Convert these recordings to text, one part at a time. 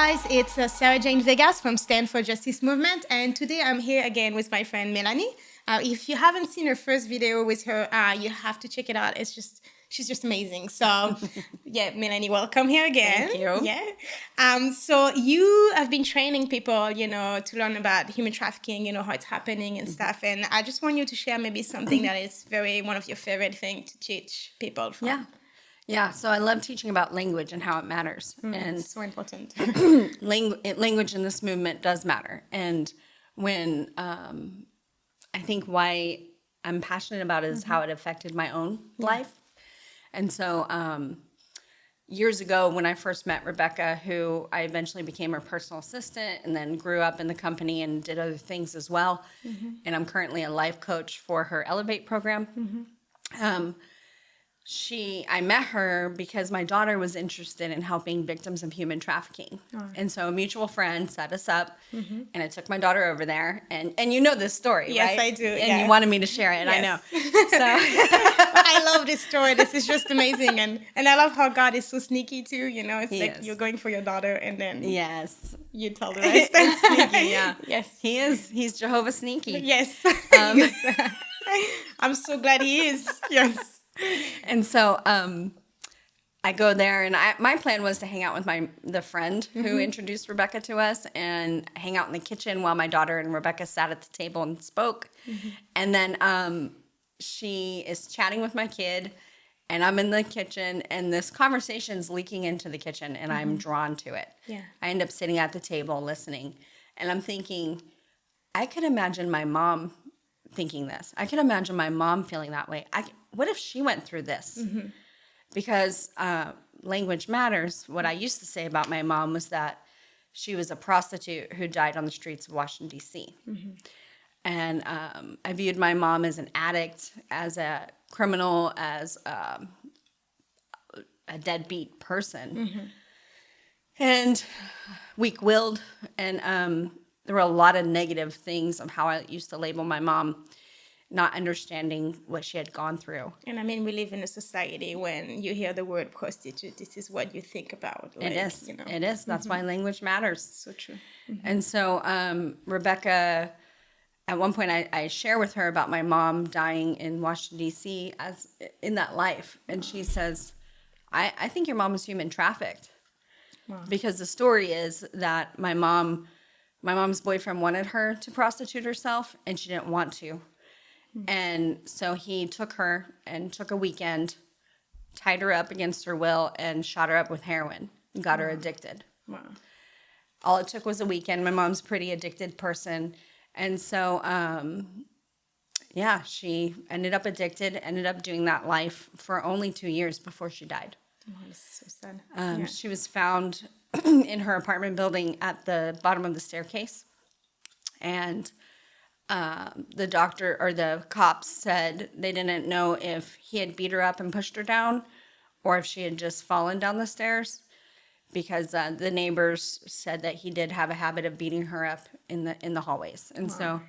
guys, it's Sarah Jane Vegas from Stand for Justice Movement, and today I'm here again with my friend Melanie. If you haven't seen her first video with her, you have to check it out. She's just amazing. So, yeah, Melanie, welcome here again. Thank you. Yeah. So you have been training people, to learn about human trafficking, how it's happening and stuff. And I just want you to share maybe something that is one of your favorite things to teach people from. Yeah, so I love teaching about language and how it matters. And It's so important. language in this movement does matter. And when I think why I'm passionate about it is how it affected my own life. And so years ago, when I first met Rebecca, who I eventually became her personal assistant and then grew up in the company and did other things as well. And I'm currently a life coach for her Elevate program. I met her because my daughter was interested in helping victims of human trafficking. And so a mutual friend set us up, and I took my daughter over there. And you know this story, right? Yes, I do. And you wanted me to share it, and I know. So I love this story. This is just amazing. And I love how God is so sneaky too. It's like you're going for your daughter, and then you tell the rest. That's sneaky, yeah. Yes. He is. He's Jehovah sneaky. Yes. Yes. I'm so glad he is. Yes. And so I go there, and my plan was to hang out with the friend who introduced Rebecca to us and hang out in the kitchen while my daughter and Rebecca sat at the table and spoke. And then she is chatting with my kid, and I'm in the kitchen, and this conversation's leaking into the kitchen, and I'm drawn to it. Yeah. I end up sitting at the table listening, and I'm thinking, I could imagine my mom thinking this. I could imagine my mom feeling that way. What if she went through this? Because language matters. What I used to say about my mom was that she was a prostitute who died on the streets of Washington, D.C. And I viewed my mom as an addict, as a criminal, as a deadbeat person. And weak-willed. And there were a lot of negative things of how I used to label my mom, not understanding what she had gone through. And I mean, we live in a society when you hear the word prostitute, this is what you think about. It is. It is. That's why language matters. So true. And so Rebecca, at one point, I share with her about my mom dying in Washington, D.C. as in that life. And she says, I think your mom was human trafficked. Wow. Because the story is that my mom's boyfriend wanted her to prostitute herself, and she didn't want to. And so he took her and took a weekend, tied her up against her will, and shot her up with heroin and got her addicted. Wow. All it took was a weekend. My mom's a pretty addicted person. And so, she ended up addicted, ended up doing that life for only 2 years before she died. Oh, that's so sad. She was found in her apartment building at the bottom of the staircase. And the doctor or the cops said they didn't know if he had beat her up and pushed her down or if she had just fallen down the stairs, because the neighbors said that he did have a habit of beating her up in the hallways. And so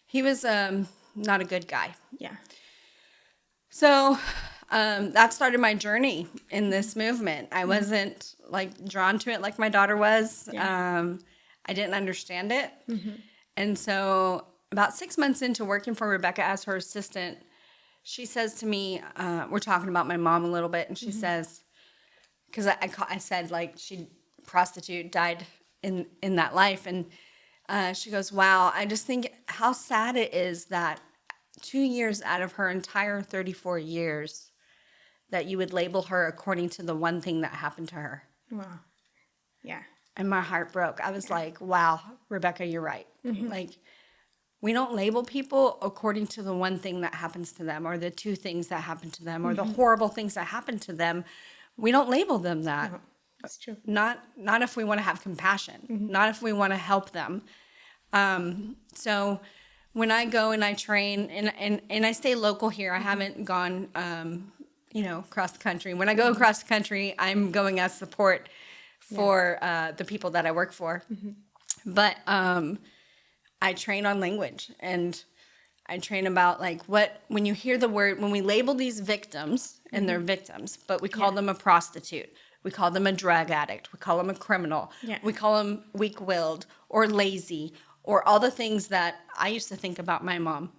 he was not a good guy. Yeah. So that started my journey in this movement. I wasn't drawn to it like my daughter was. Yeah. I didn't understand it. And so about 6 months into working for Rebecca as her assistant, she says to me, we're talking about my mom a little bit, and she says, because I said she prostitute, died in that life, and she goes, wow, I just think how sad it is that 2 years out of her entire 34 years that you would label her according to the one thing that happened to her. Wow. Yeah. And my heart broke. I was like, wow, Rebecca, you're right. We don't label people according to the one thing that happens to them or the two things that happen to them or the horrible things that happen to them. We don't label them that. No, that's true. Not if we want to have compassion, not if we want to help them. So when I go and I train and I stay local here, I haven't gone, across the country. When I go across the country, I'm going as support for the people that I work for. But I train on language, and I train about when you hear the word, when we label these victims and they're victims, but we call them a prostitute, We call them a drug addict. We call them a criminal. Yeah. We call them weak-willed or lazy or all the things that I used to think about my mom.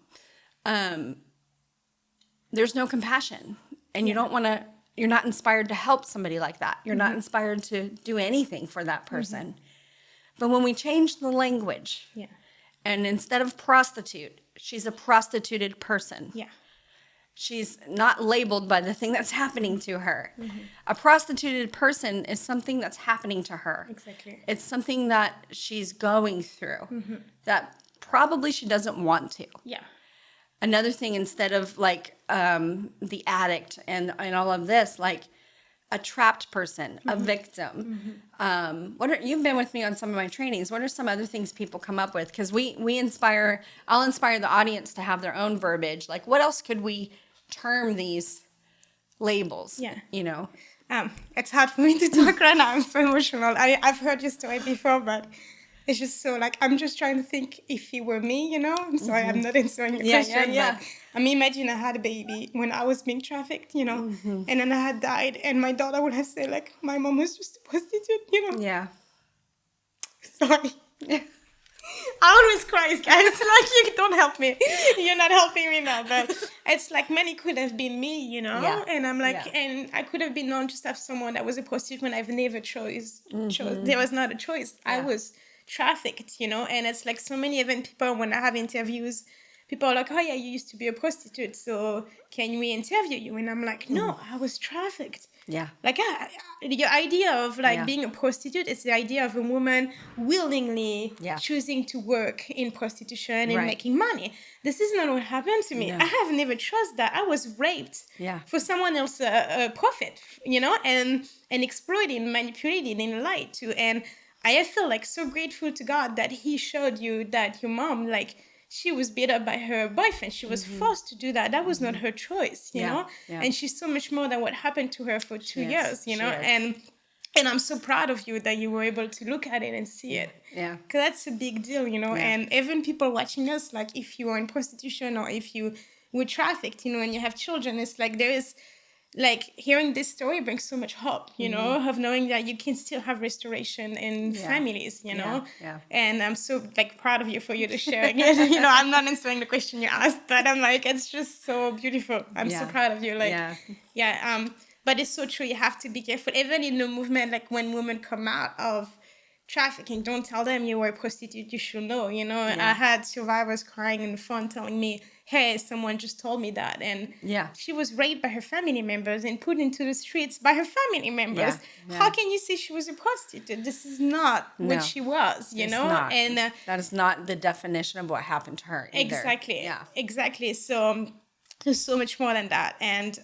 There's no compassion, and you don't want to. You're not inspired to help somebody like that. You're not inspired to do anything for that person. But when we change the language, and instead of prostitute, she's a prostituted person. Yeah. She's not labeled by the thing that's happening to her. A prostituted person is something that's happening to her. Exactly. It's something that she's going through that probably she doesn't want to. Yeah. Another thing, instead of like the addict and all of this, like a trapped person, a victim. You've been with me on some of my trainings. What are some other things people come up with? Because I'll inspire the audience to have their own verbiage. Like, what else could we term these labels? Yeah. You know? It's hard for me to talk right now. I'm so emotional. I've heard your story before, but it's just so like, I'm just trying to think if it were me, you know? I'm sorry, I'm not answering your question. But I mean, imagine I had a baby when I was being trafficked, you know? And then I had died, and my daughter would have said, like, my mom was just a prostitute, you know? Yeah. Sorry. I always cry, guys. Like, you don't help me. You're not helping me now. But it's like many could have been me, you know? Yeah. And I'm like, and I could have been known just have someone that was a prostitute when I've never chose. There was not a choice. I was trafficked, you know? And it's like so many even people, when I have interviews, people are like, oh yeah, you used to be a prostitute, so can we interview you? And I'm like, no, I was trafficked. Yeah. Like, the idea of like being a prostitute is the idea of a woman willingly choosing to work in prostitution and making money. This is not what happened to me. No. I have never trusted that. I was raped for someone else's profit, you know, and exploited, manipulated, and lied to. And I feel like so grateful to God that He showed you that your mom, like, she was beat up by her boyfriend. She was forced to do that. That was not her choice, you know? Yeah. And she's so much more than what happened to her for 2 years, you know? And I'm so proud of you that you were able to look at it and see it. Yeah. Because that's a big deal, you know? Yeah. And even people watching us, like, if you are in prostitution or if you were trafficked, you know, and you have children, it's like there is... Like, hearing this story brings so much hope, you know, of knowing that you can still have restoration in families, you know? Yeah. And I'm so, like, proud of you for you to sharing it. You know, I'm not answering the question you asked, but I'm like, it's just so beautiful. I'm so proud of you. Like, but it's so true. You have to be careful. Even in the movement, like, when women come out of trafficking, don't tell them you were a prostitute. You should know, you know? I had survivors crying in the phone telling me, hey, someone just told me that. And she was raped by her family members and put into the streets by her family members. How can you say she was a prostitute? This is not what she was, you know? Not. And that is not the definition of what happened to her either. Exactly. Yeah. Exactly. So there's so much more than that. And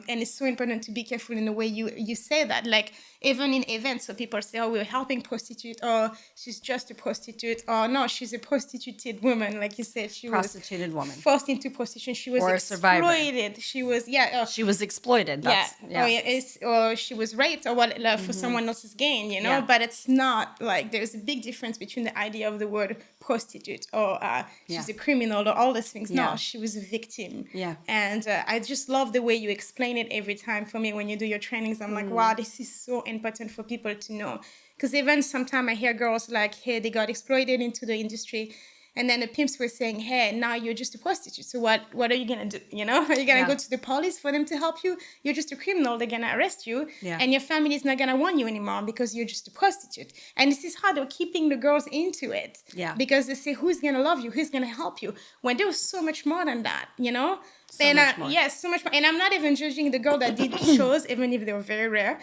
it's so important to be careful in the way you say that. Like, even in events, so people say, oh, we're helping prostitute, or she's just a prostitute, or no, she's a prostituted woman. Like you said, she prostituted was woman. Forced into prostitution. She was exploited. She was, she was exploited. That's, or she was raped or whatever for someone else's gain, you know? Yeah. But it's not like, there's a big difference between the idea of the word prostitute or she's a criminal or all these things. No, she was a victim. Yeah. And I just love the way you explain it every time for me when you do your trainings. I'm like, wow, this is so important for people to know. Because even sometimes I hear girls like, hey, they got exploited into the industry. And then the pimps were saying, hey, now you're just a prostitute. So what are you going to do? You know, are you going to go to the police for them to help you? You're just a criminal. They're going to arrest you. Yeah. And your family is not going to want you anymore because you're just a prostitute. And this is how they're keeping the girls into it. Yeah. Because they say, who's going to love you? Who's going to help you? When there was so much more than that, you know? So much more. Yes, so much more. And I'm not even judging the girl that did shows, even if they were very rare.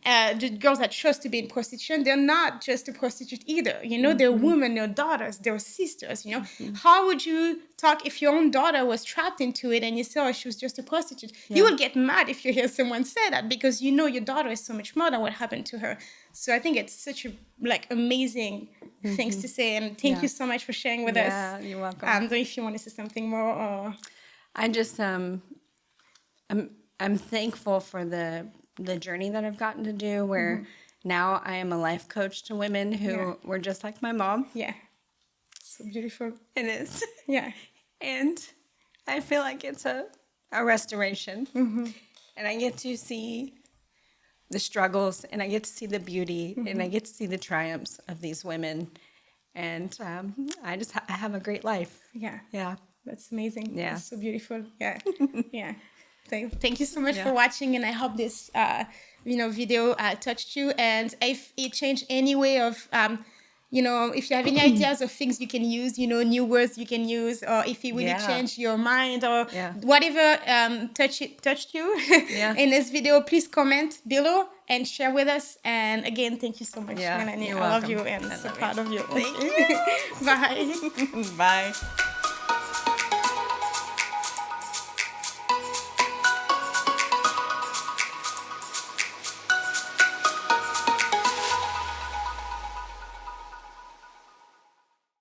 The girls that chose to be in prostitution, they're not just a prostitute either. You know, they're women, they're daughters, they're sisters, you know. How would you talk if your own daughter was trapped into it and you saw she was just a prostitute? Yeah. You will get mad if you hear someone say that because you know your daughter is so much more than what happened to her. So I think it's such a, like, amazing things to say. And thank you so much for sharing with us. Yeah, you're welcome. I don't know if you want to say something more or... I just I'm thankful for the journey that I've gotten to do where now I am a life coach to women who were just like my mom. Yeah. So beautiful. It is. Yeah. And I feel like it's a restoration. And I get to see the struggles, and I get to see the beauty, and I get to see the triumphs of these women. And I just I have a great life. Yeah. Yeah. That's amazing. Yeah. That's so beautiful. Yeah. Yeah. Thank you so much Yeah. for watching, and I hope this video touched you. And if it changed any way of if you have any ideas of things you can use, new words you can use, or if it really Yeah. changed your mind or Yeah. whatever touched you Yeah. in this video, please comment below and share with us. And again, thank you so much, Yeah, Melanie. you're I love welcome. you and I so love proud of you. Thank Bye. Bye.